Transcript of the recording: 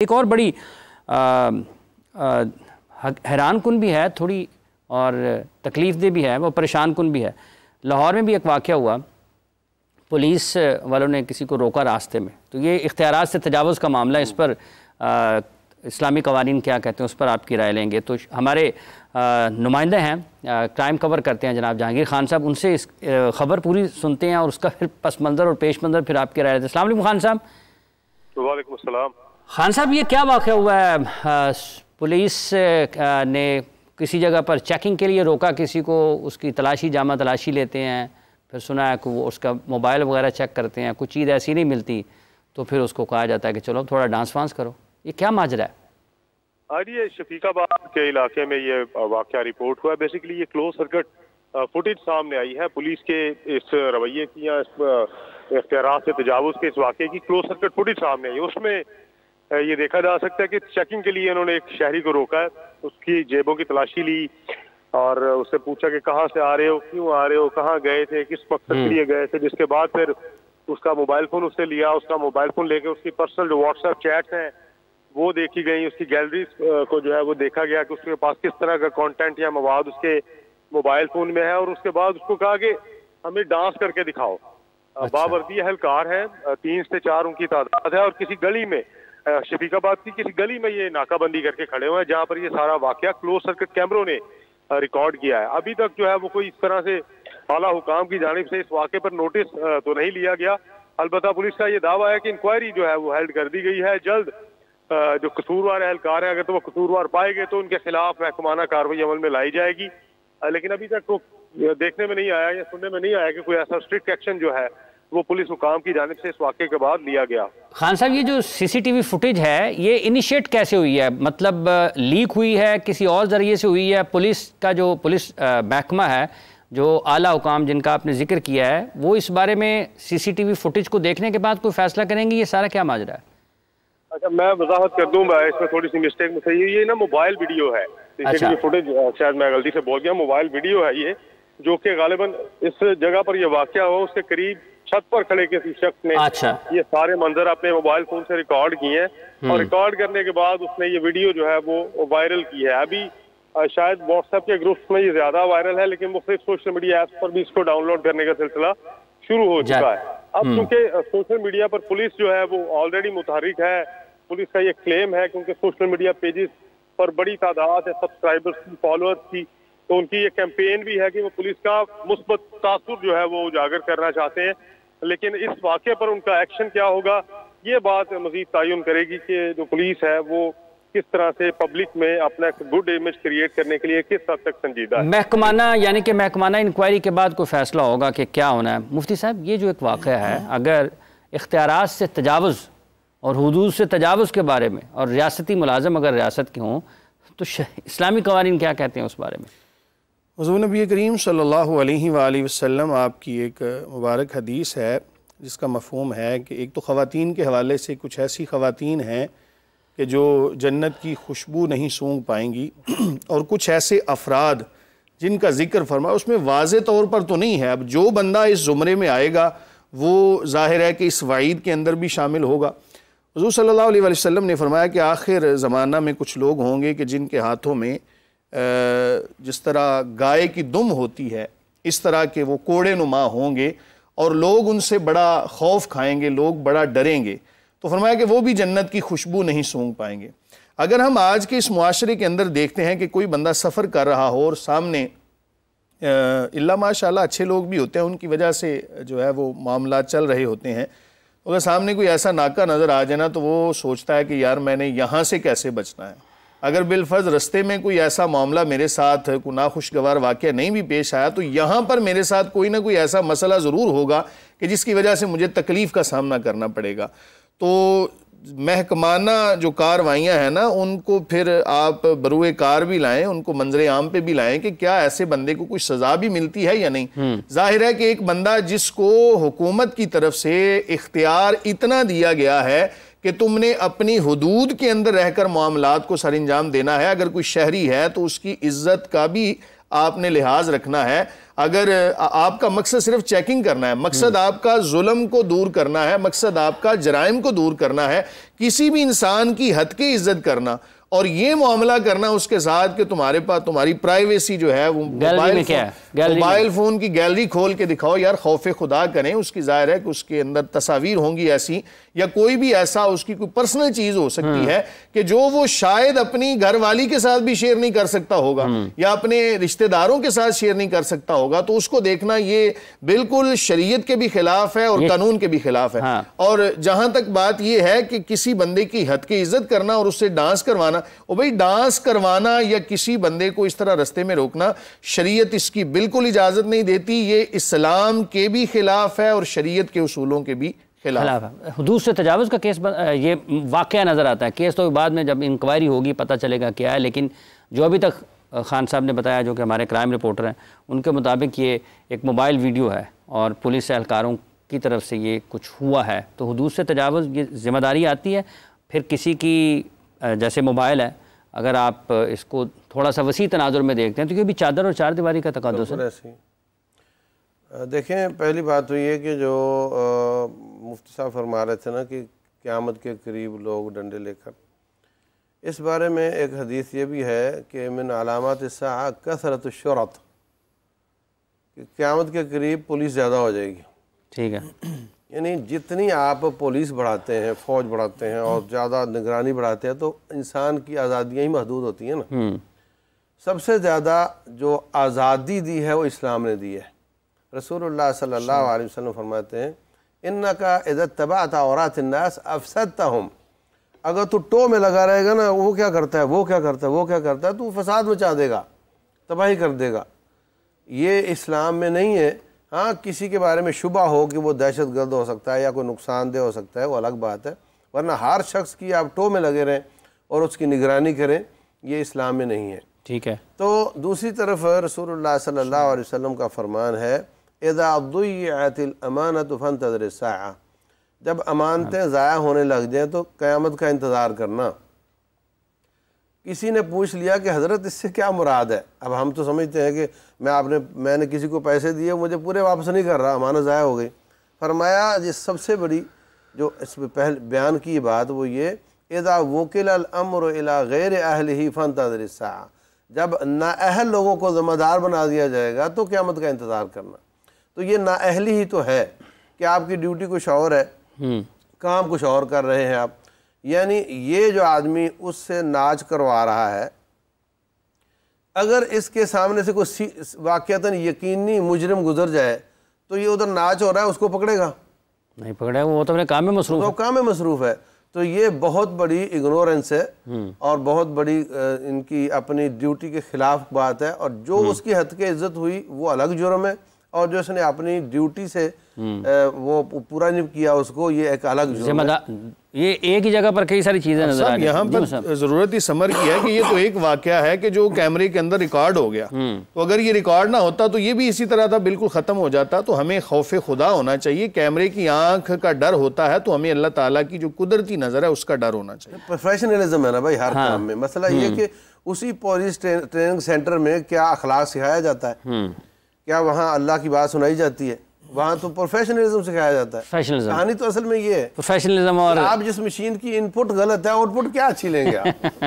ایک اور بڑی حیران کن بھی ہے تھوڑی اور تکلیف دہ بھی ہے، وہ پریشان کن بھی ہے۔ لاہور میں بھی ایک واقعہ ہوا، پولیس والوں نے کسی کو روکا راستے میں، تو یہ اختیارات سے تجاوز کا معاملہ، اس پر اسلامی قوانین کیا کہتے ہیں اس پر آپ کی رائے لیں گے۔ تو ہمارے نمائندے ہیں، کرائم کور کرتے ہیں جناب جہانگیر خان صاحب، ان سے اس خبر پوری سنتے ہیں اور اس کا پھر پس منظر اور پیش منظر پھر آپ کی رائے لیتے ہیں۔ السلام علیکم خان صاحب۔ وعلیکم السلام۔ خان صاحب، یہ کیا واقعہ ہوا ہے؟ پولیس نے کسی جگہ پر چیکنگ کے لیے روکا کسی کو، اس کی تلاشی جامہ تلاشی لیتے ہیں، پھر سنا ہے کہ وہ اس کا موبائل وغیرہ چیک کرتے ہیں، کچھ چیز ایسی نہیں ملتی تو پھر اس کو کہا جاتا ہے کہ چلو تھوڑا ڈانس وانس کرو۔ یہ کیا ماجرا ہے؟ یہ شفیق آباد کے علاقے میں یہ واقعہ رپورٹ ہوا ہے۔ بیسیکلی یہ کلوز سرکٹ فوٹیج سامنے آئی ہے پولیس کے اس رویے کی یا اس اختیارات سے تجاوز کے اس واقعے کی کلوز سرکٹ فوٹیج سامنے آئی۔ اس میں یہ دیکھا جا سکتا ہے کہ چیکنگ کے لیے انہوں نے ایک شہری کو روکا ہے، اس کی جیبوں کی تلاشی لی اور اس سے پوچھا کہ کہاں سے آ رہے ہو، کیوں آ رہے ہو، کہاں گئے تھے، کس مقصد کے لیے گئے تھے، جس کے بعد پھر اس کا موبائل فون اس سے لیا، اس کا موبائل فون لے کے اس کی پرسنل جو واٹس ایپ چیٹس ہیں وہ دیکھی گئی، اس کی گیلریز کو جو ہے وہ دیکھا گیا کہ اس کے پاس کس طرح کا کانٹینٹ یا مواد اس کے موبائل فون میں ہے، اور اس کے بعد اس کو کہا کہ ہمیں ڈانس کر کے دکھاؤ۔ باوردی اہلکار ہیں، 3 سے 4 ان کی تعداد ہے، اور کسی گلی میں شفیق آباد کی کسی گلی میں یہ ناکہ بندی کر کے کھڑے ہوئے ہیں جہاں پر یہ سارا واقعہ کلوز سرکٹ کیمروں نے ریکارڈ کیا ہے۔ ابھی تک جو ہے وہ کوئی اس طرح سے اعلیٰ حکام کی جانب سے اس واقعے پر نوٹس تو نہیں لیا گیا، البتہ پولیس کا یہ دعویٰ ہے کہ انکوائری جو ہے وہ ہیلڈ کر دی گئی ہے۔ جلد جو قصوروار اہلکار ہیں اگر تو وہ قصوروار پائے گئے تو ان کے خلاف محکمانہ کارروائی عمل میں لائی جائے گی، لیکن ابھی تک تو دیکھنے میں نہیں آیا یا سننے میں نہیں آیا کہ کوئی ایسا اسٹرکٹ ایکشن جو ہے وہ پولیس حکام کی جانب سے اس واقعے کے بعد لیا گیا۔ خان صاحب، یہ جو سی سی ٹی وی فوٹیج ہے یہ انیشیٹ کیسے ہوئی ہے؟ مطلب لیک ہوئی ہے، کسی اور ذریعے سے ہوئی ہے؟ پولیس کا جو پولیس محکمہ ہے، جو اعلیٰ حکام جن کا آپ نے ذکر کیا ہے، وہ اس بارے میں سی سی ٹی وی فوٹیج کو دیکھنے کے بعد کوئی فیصلہ کریں گے؟ یہ سارا کیا ماجرا ہے؟ اچھا، میں وضاحت کر دوں، اس میں تھوڑی سی مسٹیک میں صحیح ہے۔ یہ نا موبائل ویڈیو ہے، سی سی ٹی وی فوٹیج شاید میں غلطی سے بول گیا، موبائل ویڈیو ہے یہ، جو کہ غالباً اس جگہ پر یہ واقعہ ہو اس کے قریب چھت پر کھڑے کسی شخص نے یہ سارے منظر اپنے موبائل فون سے ریکارڈ کیے ہیں، اور ریکارڈ کرنے کے بعد اس نے یہ ویڈیو جو ہے وہ وائرل کی ہے۔ ابھی شاید واٹس ایپ کے گروپس میں یہ زیادہ وائرل ہے، لیکن مختلف سوشل میڈیا ایپس پر بھی اس کو ڈاؤن لوڈ کرنے کا سلسلہ شروع ہو چکا ہے۔ اب چونکہ سوشل میڈیا پر پولیس جو ہے وہ آلریڈی متحرک ہے، پولیس کا یہ کلیم ہے کہ ان کے سوشل میڈیا پیجز پر بڑی تعداد ہے سبسکرائبرز کی، فالوورز کی، تو ان کی یہ کیمپین بھی ہے کہ وہ پولیس کا مثبت تاثر جو ہے وہ اجاگر کرنا چاہتے ہیں، لیکن اس واقعے پر ان کا ایکشن کیا ہوگا یہ بات مزید تعین کرے گی کہ جو پولیس ہے وہ کس طرح سے پبلک میں اپنا ایک گڈ امیج کریٹ کرنے کے لیے کس حد تک سنجیدہ ہے۔ محکمانہ یعنی کہ محکمانہ انکوائری کے بعد کوئی فیصلہ ہوگا کہ کیا ہونا ہے۔ مفتی صاحب، یہ جو ایک واقعہ ہے، اگر اختیارات سے تجاوز اور حدود سے تجاوز کے بارے میں، اور ریاستی ملازم اگر ریاست کے ہوں، تو اسلامی قوانین کیا کہتے ہیں اس بارے میں؟ حضور نبی کریم صلی اللہ علیہ وآلہ وسلم آپ کی ایک مبارک حدیث ہے جس کا مفہوم ہے کہ ایک تو خواتین کے حوالے سے کچھ ایسی خواتین ہیں کہ جو جنت کی خوشبو نہیں سونگھ پائیں گی، اور کچھ ایسے افراد جن کا ذکر فرمایا، اس میں واضح طور پر تو نہیں ہے، اب جو بندہ اس زمرے میں آئے گا وہ ظاہر ہے کہ اس وعید کے اندر بھی شامل ہوگا۔ حضور صلی اللہ علیہ وسلم نے فرمایا کہ آخر زمانہ میں کچھ لوگ ہوں گے کہ جن کے ہاتھوں میں جس طرح گائے کی دم ہوتی ہے اس طرح کے وہ کوڑے نما ہوں گے، اور لوگ ان سے بڑا خوف کھائیں گے، لوگ بڑا ڈریں گے، تو فرمایا کہ وہ بھی جنت کی خوشبو نہیں سونگھ پائیں گے۔ اگر ہم آج کے اس معاشرے کے اندر دیکھتے ہیں کہ کوئی بندہ سفر کر رہا ہو اور سامنے اللہ ماشاءاللہ اچھے لوگ بھی ہوتے ہیں، ان کی وجہ سے جو ہے وہ معاملات چل رہے ہوتے ہیں، اگر سامنے کوئی ایسا ناکہ نظر آ جائے نا تو وہ سوچتا ہے کہ یار میں نے یہاں سے کیسے بچنا ہے۔ اگر بالفرض رستے میں کوئی ایسا معاملہ میرے ساتھ کوئی ناخوشگوار واقعہ نہیں بھی پیش آیا تو یہاں پر میرے ساتھ کوئی نہ کوئی ایسا مسئلہ ضرور ہوگا کہ جس کی وجہ سے مجھے تکلیف کا سامنا کرنا پڑے گا۔ تو محکمانہ جو کاروائیاں ہیں نا، ان کو پھر آپ بروئے کار بھی لائیں، ان کو منظر عام پہ بھی لائیں کہ کیا ایسے بندے کو کوئی سزا بھی ملتی ہے یا نہیں۔ ظاہر ہے کہ ایک بندہ جس کو حکومت کی طرف سے اختیار اتنا دیا گیا ہے کہ تم نے اپنی حدود کے اندر رہ کر معاملات کو سر انجام دینا ہے، اگر کوئی شہری ہے تو اس کی عزت کا بھی آپ نے لحاظ رکھنا ہے. اگر آپ کا مقصد صرف چیکنگ کرنا ہے، مقصد آپ کا ظلم کو دور کرنا ہے، مقصد آپ کا جرائم کو دور کرنا ہے، کسی بھی انسان کی حد کی عزت کرنا اور یہ معاملہ کرنا اس کے ساتھ کہ تمہارے پاس تمہاری پرائیویسی جو ہے وہ موبائل فون کی گیلری کھول کے دکھاؤ. یار خوف خدا کریں. اس کی ظاہر ہے کہ اس کے اندر تصاویر ہوں گی ایسی یا کوئی بھی ایسا اس کی کوئی پرسنل چیز ہو سکتی ہے کہ جو وہ شاید اپنی گھر والی کے ساتھ بھی شیئر نہیں کر سکتا ہوگا یا اپنے رشتہ داروں کے ساتھ شیئر نہیں کر سکتا ہوگا. تو اس کو دیکھنا یہ بالکل شریعت کے بھی خلاف ہے اور قانون کے بھی خلاف ہے. اور جہاں تک بات یہ ہے کہ کسی بندے کی حد کی عزت کرنا اور اس سے ڈانس کروانا، اور بھئی ڈانس کروانا یا کسی بندے کو اس طرح رستے میں روکنا، شریعت اس کی بالکل اجازت نہیں دیتی. یہ اسلام کے بھی خلاف ہے اور شریعت کے اصولوں کے بھی خلاف ہے. حدود سے تجاوز کا کیس یہ واقعہ نظر آتا ہے. کیس تو بعد میں جب انکوائری ہوگی پتہ چلے گا کیا ہے، لیکن جو ابھی تک خان صاحب نے بتایا جو کہ ہمارے کرائم رپورٹر ہیں ان کے مطابق یہ ایک موبائل ویڈیو ہے اور پولیس اہلکاروں کی طرف سے یہ کچھ ہوا ہے. تو حدود سے تجاوز یہ ذمہ داری آتی ہے پھر کسی کی، جیسے موبائل ہے اگر آپ اس کو تھوڑا سا وسیع تناظر میں دیکھتے ہیں تو یہ بھی چادر اور چار دیواری کا تقدس ہے. دیکھیں پہلی بات تو یہ کہ جو مفتی صاحب فرما رہے تھے نا کہ قیامت کے قریب لوگ ڈنڈے لے کر، اس بارے میں ایک حدیث یہ بھی ہے کہ من علامات الساعہ کثرت الشرط، کہ قیامت کے قریب پولیس زیادہ ہو جائے گی. ٹھیک ہے. یعنی جتنی آپ پولیس بڑھاتے ہیں، فوج بڑھاتے ہیں اور زیادہ نگرانی بڑھاتے ہیں تو انسان کی آزادیاں ہی محدود ہوتی ہیں نا. سب سے زیادہ جو آزادی دی ہے وہ اسلام نے دی ہے. رسول اللہ صلی اللہ علیہ وسلم فرماتے ہیں اِنَّكَ اِذَا اتَّبَعْتَ عَوْرَاتِ النَّاسِ أَفْسَدْتَهُمْ. اگر تو ٹو میں لگا رہے گا نا وہ کیا کرتا ہے، وہ کیا کرتا ہے، وہ کیا کرتا ہے، تو فساد مچا دے گا، تباہی کر دے گا. یہ اسلام میں نہیں ہے. ہاں کسی کے بارے میں شبہ ہو کہ وہ دہشت گرد ہو سکتا ہے یا کوئی نقصان دہ ہو سکتا ہے وہ الگ بات ہے، ورنہ ہر شخص کی آپ ٹو میں لگے رہیں اور اس کی نگرانی کریں، یہ اسلام میں نہیں ہے. ٹھیک ہے. تو دوسری طرف رسول اللہ صلی اللہ علیہ وسلم کا فرمان ہے اذا ضیعت الامانۃ فانتظر الساعہ، جب امانتیں ضائع ہونے لگ جائیں تو قیامت کا انتظار کرنا. کسی نے پوچھ لیا کہ حضرت اس سے کیا مراد ہے؟ اب ہم تو سمجھتے ہیں کہ میں نے کسی کو پیسے دیے مجھے پورے واپس نہیں کر رہا، امانت ضائع ہو گئی. فرمایا یہ سب سے بڑی جو اس میں پہل بیان کی بات وہ یہ اذا وکل الامر الی غیر اہلہ فانتظر الساعہ، جب نااہل لوگوں کو ذمہ دار بنا دیا جائے گا تو قیامت کا انتظار کرنا. تو یہ نااہلی ہی تو ہے کہ آپ کی ڈیوٹی کچھ اور ہے، کام کچھ اور کر رہے ہیں آپ. یعنی یہ جو آدمی اس سے ناچ کروا رہا ہے، اگر اس کے سامنے سے کوئی واقعتاً یقینی مجرم گزر جائے تو یہ ادھر ناچ ہو رہا ہے، اس کو پکڑے گا نہیں؟ پکڑے گا، وہ تو اپنے کام میں مصروف ہے، وہ کام میں مصروف ہے. تو یہ بہت بڑی اگنورنس ہے اور بہت بڑی ان کی اپنی ڈیوٹی کے خلاف بات ہے. اور جو اس کی حد کی عزت ہوئی وہ الگ جرم ہے، اور جو اس نے اپنی ڈیوٹی سے وہ پورا نہیں کیا اس کو، یہ ایک الگ جرم ہے. یہ ایک ہی جگہ پر کئی ساری چیزیں نظر آ گئی. یہاں پر ضرورت ہی سمر کی ہے کہ یہ تو ایک واقعہ ہے کہ جو کیمرے کے اندر ریکارڈ ہو گیا، تو اگر یہ ریکارڈ نہ ہوتا تو یہ بھی اسی طرح تھا، بالکل ختم ہو جاتا. تو ہمیں خوف خدا ہونا چاہیے. کیمرے کی آنکھ کا ڈر ہوتا ہے تو ہمیں اللہ تعالیٰ کی جو قدرتی نظر ہے اس کا ڈر ہونا چاہیے. پروفیشنلزم ہے نا بھائی ہر کام میں. مسئلہ یہ کہ اسی پولیس ٹریننگ سینٹر میں کیا اخلاق سکھایا جاتا ہے؟ کیا وہاں اللہ کی بات سنائی جاتی ہے؟ وہاں تو پروفیشنلزم سکھایا جاتا ہے. کہانی تو اصل میں یہ ہے پروفیشنلزم. اور آپ جس مشین کی ان پٹ غلط ہے آؤٹ پٹ کیا اچھی لیں گے آپ؟